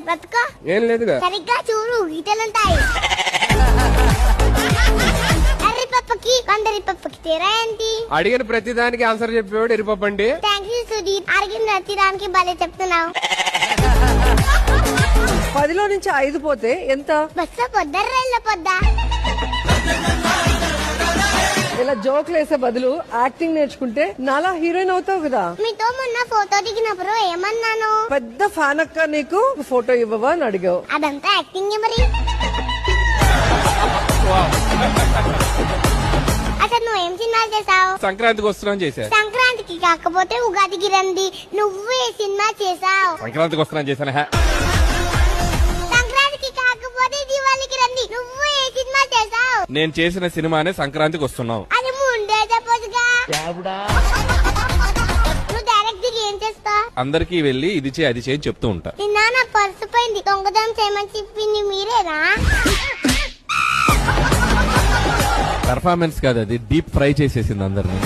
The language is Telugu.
బతుకో. ఏం లేదుగా. సరిగ్గా చూడు గీతలుంటాయి. అర్రి పప్పకి 100 పప్పకి తేరా ఏంటి? అడిగిన ప్రతి దానికి ఆన్సర్ చెప్పేవాడు ఎరిపప్పు అండి. Thank you Sudheer. అడిగిన ప్రతి దానికి భలే చెప్తున్నావు. 10లో నుంచి 5 పోతే ఎంత? బస్సు పొద్దర్రెళ్ళ పొద్దా. ఇలా జోక్లు వేసే బదులు యాక్టింగ్ నేర్చుకుంటే నాలా హీరోయిన్ అవుతావు కదా. మీతో మొన్న ఫోటో దిగినప్పుడు ఏమన్నాను? పెద్ద ఫ్యాన్ అక్క, నీకు ఫోటో ఇవ్వవా అని అడిగావు. అదంతా యాక్టింగ్ మరి. అసలు నువ్వేం సినిమాలు చేసావు? సంక్రాంతికి వస్తున్నాను చేశా. సంక్రాంతికి కాకపోతే ఉగాదికి రండి. నువ్వు ఏ సినిమా చేసావు? సంక్రాంతికి వస్తున్నాను చేశాను. సంక్రాంతికి కాకపోతే దివాళికి రండి. నువ్వు ఏ సినిమా చేసావు? నేను చేసిన సినిమానే సంక్రాంతికి వస్తున్నావు. అది ముందే చెప్పొచ్చుగా. నువ్వు డైరెక్ట్ గా ఏం చేస్తా? అందరికీ వెళ్ళి ఇది చేయి అది చేయి చెప్తూ ఉంటా. నిన్న నా పర్సు పోయింది, దొంగతనం చేయమని చెప్పింది మీరేనా? పర్ఫార్మెన్స్ కాదు, అది డీప్ ఫ్రై చేసేసింది అందరినీ.